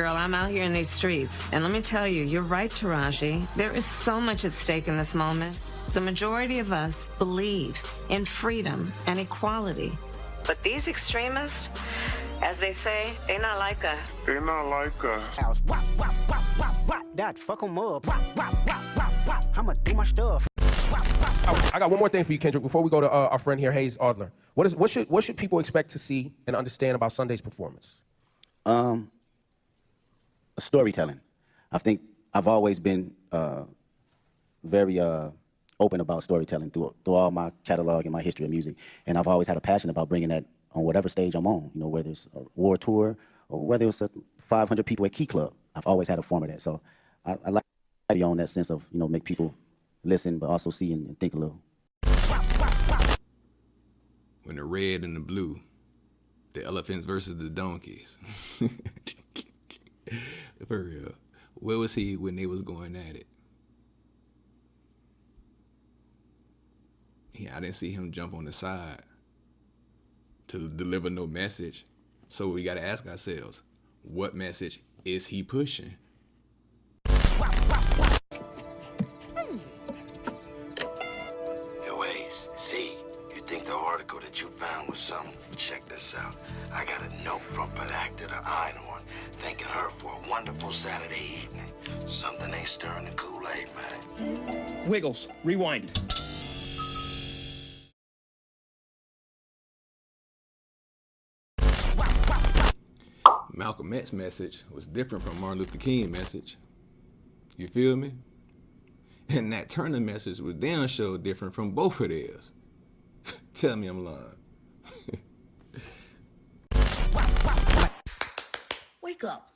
Girl, I'm out here in these streets, and let me tell you, you're right, Taraji. There is so much at stake in this moment. The majority of us believe in freedom and equality. But these extremists, as they say, they not like us. They not like us. That fuck 'em up. I'ma do my stuff. I got one more thing for you, Kendrick, before we go to our friend here, Hayes Adler. What should people expect to see and understand about Sunday's performance? Storytelling. I think I've always been very open about storytelling through all my catalog and my history of music, and I've always had a passion about bringing that on whatever stage I'm on. You know, whether it's a war tour or whether it's 500 people at Key Club. I've always had a form of that. So I like to be on that sense of, you know, make people listen, but also see and think a little. When the red and the blue, the elephants versus the donkeys. For real. Where was he when they was going at it? I didn't see him jump on the side to deliver no message. So we got to ask ourselves, what message is he pushing? Yo, Ace, Z, you think the article that you found was something? Check this out. I got a note from Padacta to Einhorn, thanking her for a wonderful Saturday evening. Something ain't stirring the Kool-Aid, man. Wiggles, rewind. Malcolm X's message was different from Martin Luther King's message. You feel me? And that Turner message was damn sure different from both of theirs. Tell me I'm lying. Wake up.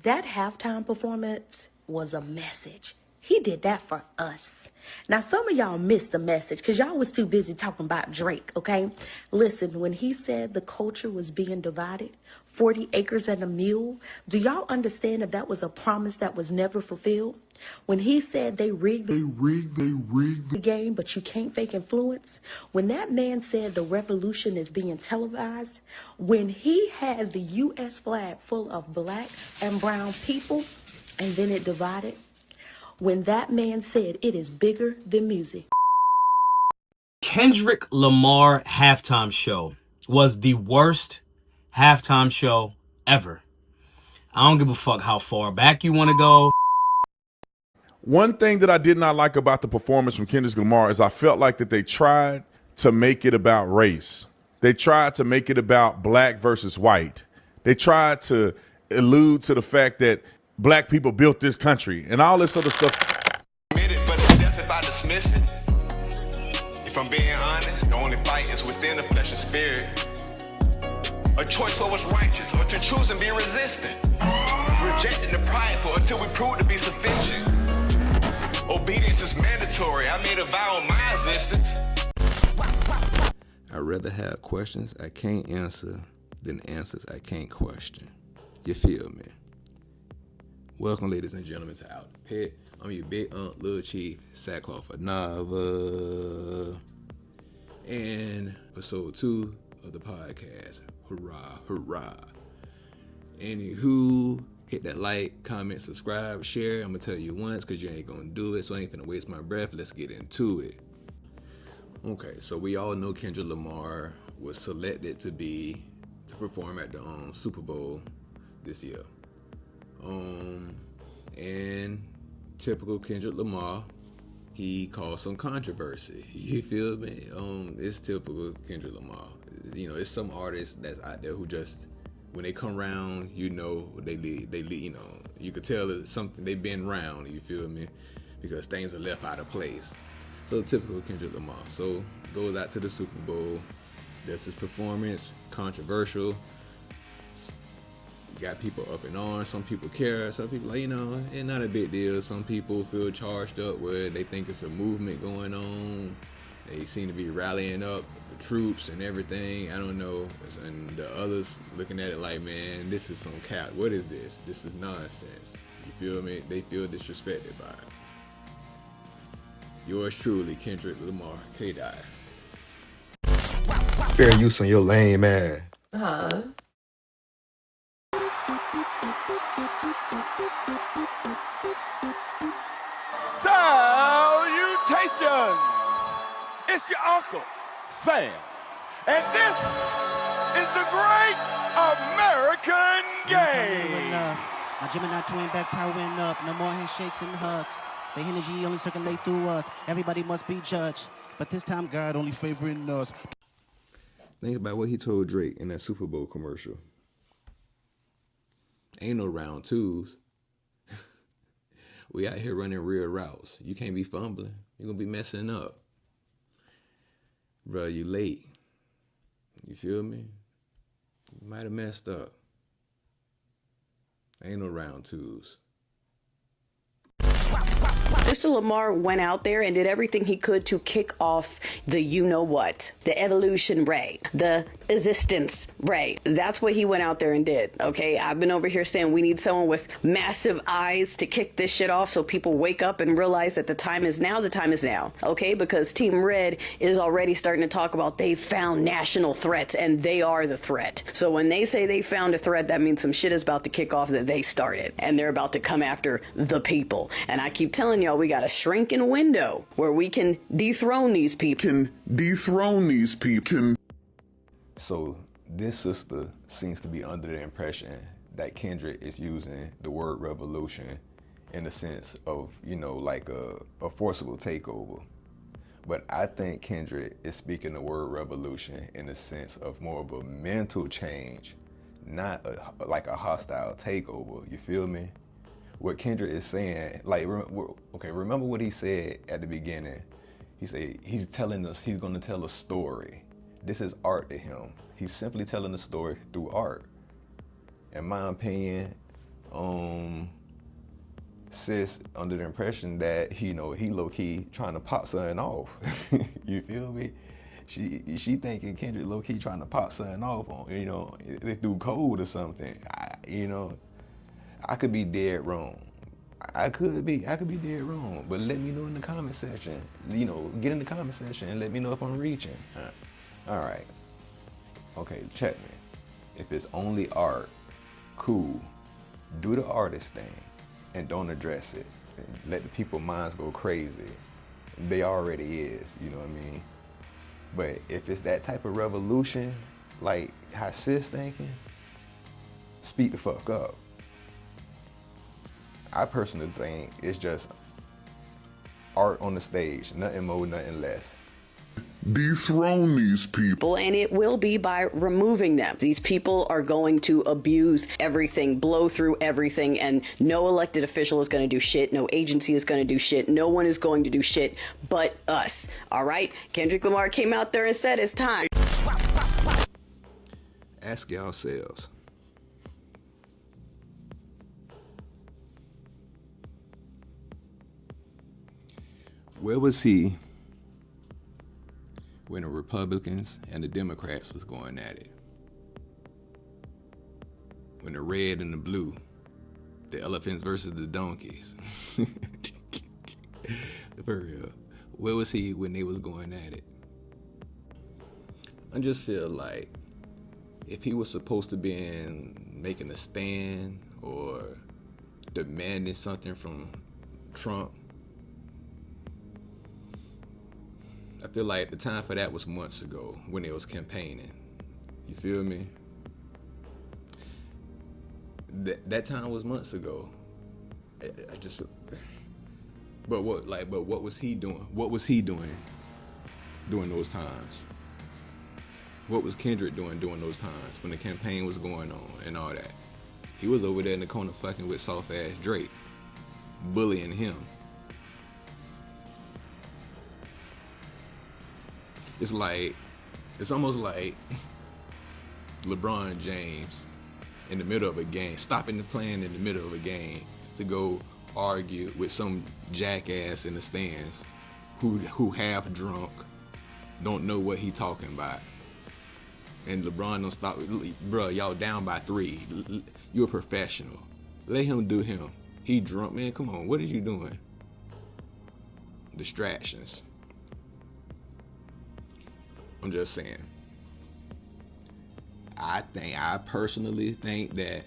That halftime performance was a message. He did that for us. Now, some of y'all missed the message because y'all was too busy talking about Drake, okay? Listen, when he said the culture was being divided, 40 acres and a mule, do y'all understand that that was a promise that was never fulfilled? When he said they rigged the game, but you can't fake influence. When that man said the revolution is being televised. When he had the U.S. flag full of black and brown people, and then it divided. When that man said it is bigger than music. Kendrick Lamar halftime show was the worst halftime show ever. I don't give a fuck how far back you want to go. One thing that I did not like about the performance from Kendrick Lamar is I felt like that they tried to make it about race. They tried to make it about black versus white. They tried to allude to the fact that black people built this country and all this other stuff. But it's death if I dismiss it. If I'm being honest, the only fight is within the flesh and spirit. A choice for what's righteous or to choose and be resistant. Rejecting the prideful until we prove to be sufficient. Obedience is mandatory. I made a vow on my existence. I'd rather have questions I can't answer than answers I can't question. You feel me? Welcome, ladies and gentlemen, to Out the Pit. I'm your big aunt, Lil Chief, Sackcloth for Nava. And episode 2 of the podcast. Hurrah, hurrah. Anywho, hit that like, comment, subscribe, share. I'm going to tell you once because you ain't going to do it, so I ain't going to waste my breath. Let's get into it. Okay, so we all know Kendrick Lamar was selected to perform at the Super Bowl this year. And typical Kendrick Lamar, he caused some controversy. You feel me? It's typical Kendrick Lamar. You know, it's some artists that's out there who just, when they come around, you know, they you know, you could tell it's something they've been around. You feel me? Because things are left out of place. So typical Kendrick Lamar. So goes out to the Super Bowl. Does his performance controversial? Got people up in arms. Some people care. Some people like, you know, it's not a big deal. Some people feel charged up where they think it's a movement going on. They seem to be rallying up the troops and everything. I don't know. And the others looking at it like, man, this is some cap. What is this? This is nonsense. You feel me? They feel disrespected by it. Yours truly, Kendrick Lamar, K-Die. Fair use on your lame ass. Huh? Salutations! It's your Uncle Sam, and this is the Great American Game. My Gemini twin back powering up. No more handshakes and hugs. The energy only circulate through us. Everybody must be judged, but this time God only favoring us. Think about what he told Drake in that Super Bowl commercial. Ain't no round twos. We out here running real routes. You can't be fumbling. You're going to be messing up. Bro, you late. You feel me? You might have messed up. Ain't no round twos. Mr. Lamar went out there and did everything he could to kick off the you-know-what, the evolution ray, the existence ray. That's what he went out there and did, okay? I've been over here saying we need someone with massive eyes to kick this shit off so people wake up and realize that the time is now, okay? Because Team Red is already starting to talk about they found national threats, and they are the threat. So when they say they found a threat, that means some shit is about to kick off that they started, and they're about to come after the people. And I keep telling y'all, we got a shrinking window where we can dethrone these people. So this sister seems to be under the impression that Kendrick is using the word revolution in the sense of, you know, like a forcible takeover. But I think Kendrick is speaking the word revolution in the sense of more of a mental change, not like a hostile takeover. You feel me? What Kendrick is saying, like, remember what he said at the beginning. He said he's telling us, he's going to tell a story. This is art to him. He's simply telling a story through art. In my opinion, Sis under the impression that, you know, he low-key trying to pop something off. You feel me? She thinking Kendrick low-key trying to pop something off on, you know, through code or something. I could be dead wrong. I could be dead wrong, but let me know in the comment section. You know, get in the comment section and let me know if I'm reaching. All right. Okay, check me. If it's only art, cool. Do the artist thing and don't address it. Let the people's minds go crazy. They already is, you know what I mean? But if it's that type of revolution, like how Sis thinking, speak the fuck up. I personally think it's just art on the stage, nothing more, nothing less. Dethrone these people. And it will be by removing them. These people are going to abuse everything, blow through everything, and no elected official is going to do shit. No agency is going to do shit. No one is going to do shit but us. All right? Kendrick Lamar came out there and said it's time. Ask yourselves. Where was he when the Republicans and the Democrats was going at it? When the red and the blue, the elephants versus the donkeys. For real. Where was he when they was going at it? I just feel like if he was supposed to be making a stand or demanding something from Trump, I feel like the time for that was months ago when they was campaigning. You feel me? That time was months ago. I just. But what was he doing? What was he doing during those times? What was Kendrick doing during those times when the campaign was going on and all that? He was over there in the corner fucking with soft ass Drake, bullying him. It's almost like LeBron James in the middle of a game, stopping the playing in the middle of a game to go argue with some jackass in the stands who half drunk, don't know what he talking about. And LeBron don't stop. Bro, y'all down by 3. You're a professional. Let him do him. He drunk, man. Come on, what are you doing? Distractions. I'm just saying. I personally think that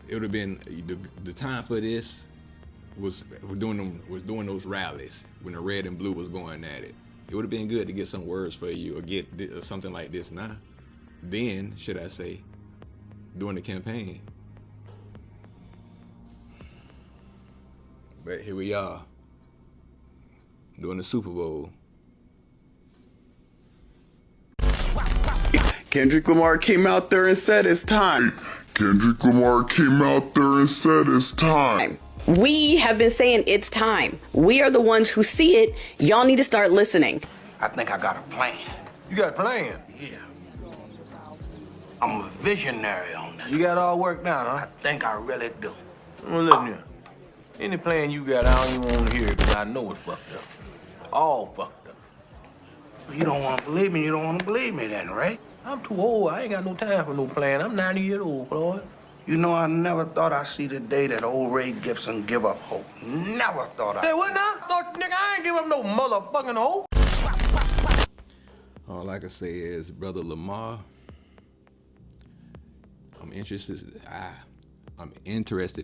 it would have been the time for this was doing those rallies when the red and blue was going at it. It would have been good to get some words for you or get something like this now. Then, should I say, during the campaign. But here we are, doing the Super Bowl. Kendrick Lamar came out there and said it's time. Kendrick Lamar came out there and said it's time. We have been saying it's time. We are the ones who see it. Y'all need to start listening. I think I got a plan. You got a plan? Yeah. I'm a visionary on this. You got it all worked out, huh? I think I really do. Well, listen here. Any plan you got, I don't even want to hear it because I know it's fucked up. All fucked up. You don't want to believe me, you don't want to believe me then, right? I'm too old. I ain't got no time for no plan. I'm 90 years old, Floyd. You know, I never thought I'd see the day that old Ray Gibson give up hope. Never thought Say what now? Nigga, I ain't give up no motherfucking hope. All I can say is, Brother Lamar, I'm interested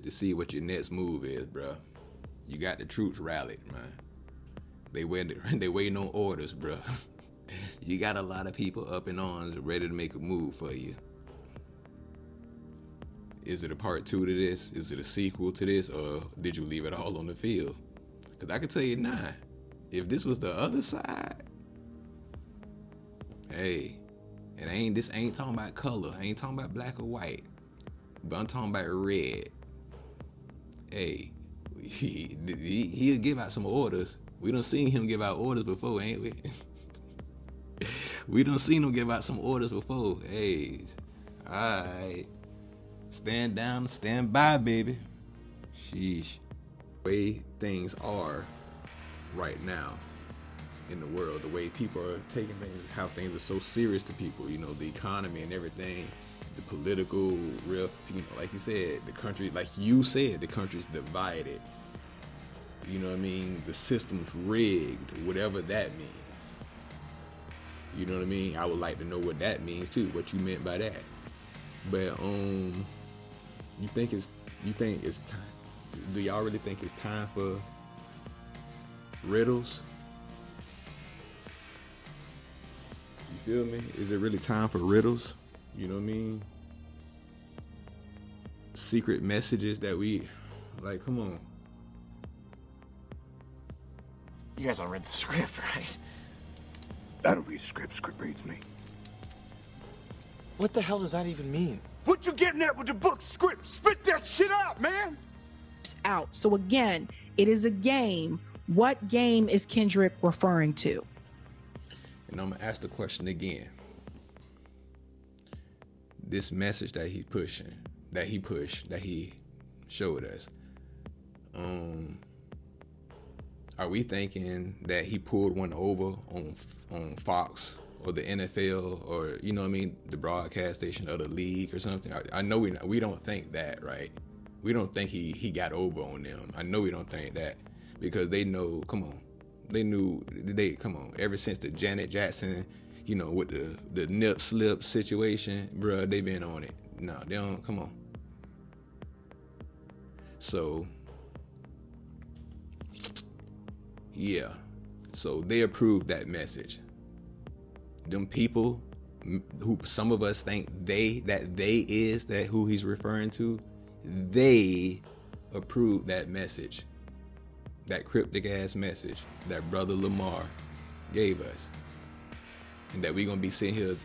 to see what your next move is, bro. You got the troops rallied, man. They waiting on orders, bro. You got a lot of people up in arms ready to make a move for you. Is it a part 2 to this? Is it a sequel to this? Or did you leave it all on the field? Because I can tell you now, if this was the other side, hey, this ain't talking about color. I ain't talking about black or white. But I'm talking about red. Hey, he'll give out some orders. We done seen him give out orders before, ain't we? We done seen him give out some orders before. Hey, alright. Stand down, stand by, baby. Sheesh. The way things are right now in the world, the way people are taking things, how things are so serious to people, you know, the economy and everything, the political, real, you know, like you said, the country, like you said, the country's divided. You know what I mean? The system's rigged, whatever that means. You know what I mean? I would like to know what that means too, what you meant by that. But you think it's time? Do y'all really think it's time for riddles? You feel me? Is it really time for riddles? You know what I mean? Secret messages that we, like, come on. You guys all read the script, right? I don't read script. Script reads me. What the hell does that even mean? What you getting at with the book script? Spit that shit out, man! Out. So again, it is a game. What game is Kendrick referring to? And I'm gonna ask the question again. This message that he showed us. Are we thinking that he pulled one over on Fox or the NFL or, you know what I mean, the broadcast station of the league or something? I know we don't think that, right? We don't think he got over on them. I know we don't think that because they know, come on. Come on, ever since the Janet Jackson, you know, with the nip slip situation, bruh, they been on it. No, they don't, come on. So, yeah, so they approved that message. Them people who some of us think that who he's referring to, they approved that message, that cryptic ass message that Brother Lamar gave us, and that we're gonna be sitting here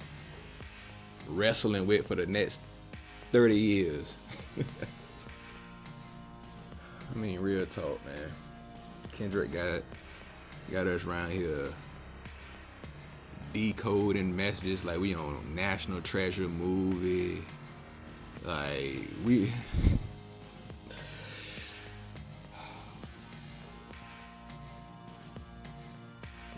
wrestling with for the next 30 years. I mean, real talk, man. Kendrick got us around here decoding messages like we on National Treasure movie. Like we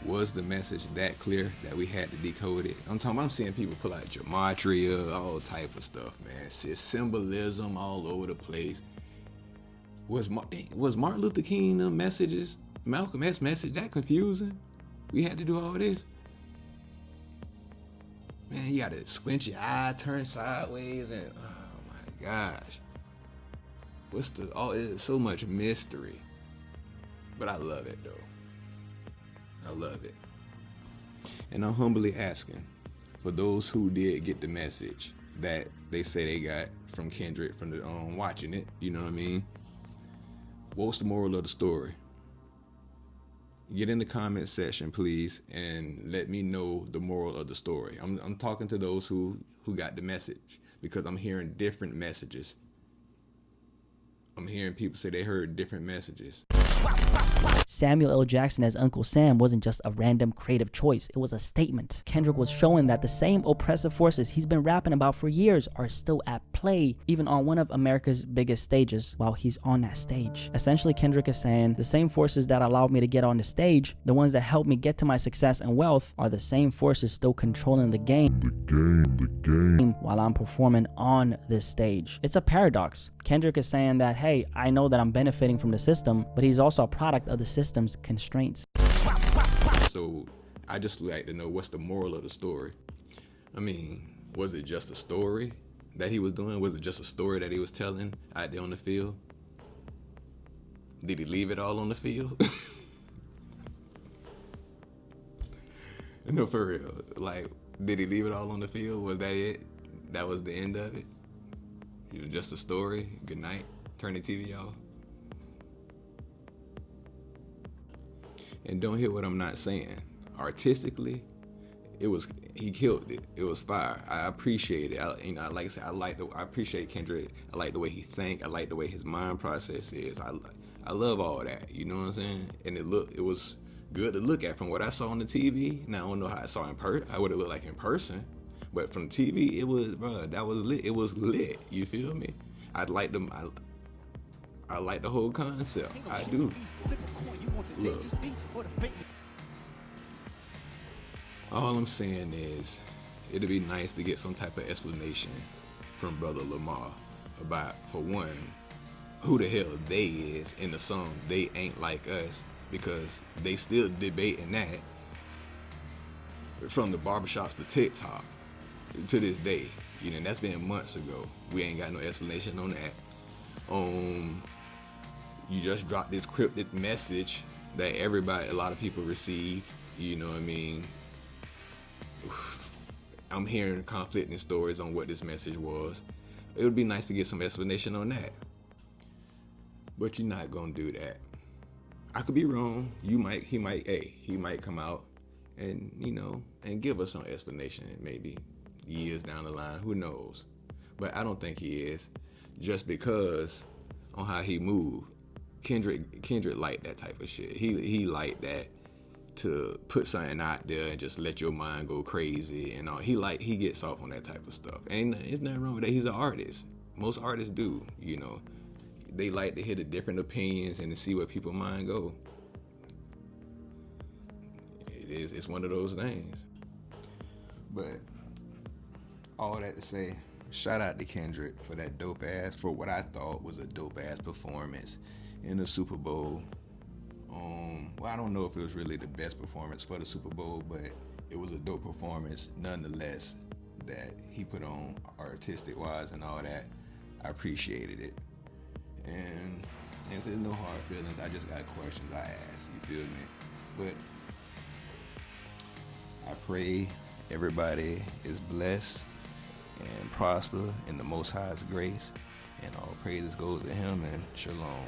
was the message that clear that we had to decode it? I'm seeing people pull out gematria, all type of stuff, man. It's symbolism all over the place. Was Martin Luther King messages, Malcolm X message that confusing? We had to do all this? Man, you gotta squint your eye, turn sideways, and oh my gosh. It's so much mystery. But I love it though. I love it. And I'm humbly asking for those who did get the message that they say they got from Kendrick from the watching it, you know what I mean? What's the moral of the story? Get in the comment section, please, and let me know the moral of the story. I'm talking to those who got the message, because I'm hearing different messages. I'm hearing people say they heard different messages. Samuel L. Jackson as Uncle Sam wasn't just a random creative choice, it was a statement. Kendrick was showing that the same oppressive forces he's been rapping about for years are still at play, even on one of America's biggest stages while he's on that stage. Essentially, Kendrick is saying the same forces that allowed me to get on the stage, the ones that helped me get to my success and wealth, are the same forces still controlling the game. The game while I'm performing on this stage. It's a paradox. Kendrick is saying that, hey, I know that I'm benefiting from the system, but he's also a product of the system's constraints. So I just like to know, what's the moral of the story? I mean, was it just a story that he was doing? Was it just a story that he was telling out there on the field? Did he leave it all on the field? No, for real. Like, did he leave it all on the field? Was that it? That was the end of it? It was just a story? Good night. Turn the TV off. And don't hear what I'm not saying. Artistically, he killed it. It was fire. I appreciate it. Like I said, I appreciate Kendrick. I like the way he think. I like the way his mind process is. I love all that. You know what I'm saying? And it was good to look at from what I saw on the TV. Now I don't know how I saw in person. I would have looked like in person, but from TV, it was, bro, that was lit. It was lit. You feel me? I like the whole concept. I do. Look. All I'm saying is, it'd be nice to get some type of explanation from Brother Lamar about, for one, who the hell they is in the song They Ain't Like Us, because they still debating that from the barbershops to TikTok to this day. You know, that's been months ago. We ain't got no explanation on that. You just dropped this cryptic message that a lot of people receive, you know what I mean? I'm hearing conflicting stories on what this message was. It would be nice to get some explanation on that. But you're not gonna do that. I could be wrong. He might come out and, you know, and give us some explanation maybe years down the line, who knows? But I don't think he is, just because on how he moved. Kendrick liked that type of shit. He liked that, to put something out there and just let your mind go crazy and all. He gets off on that type of stuff. And there's nothing wrong with that. He's an artist. Most artists do, you know. They like to hear the different opinions and to see where people's mind go. It's one of those things. But all that to say, shout out to Kendrick for that for what I thought was a dope ass performance in the Super Bowl. Well, I don't know if it was really the best performance for the Super Bowl, but it was a dope performance nonetheless that he put on, artistic wise and all that. I appreciated it. And there's no hard feelings. I just got questions I ask, you feel me? But I pray everybody is blessed and prosper in the Most High's grace, and all praises goes to him, and shalom.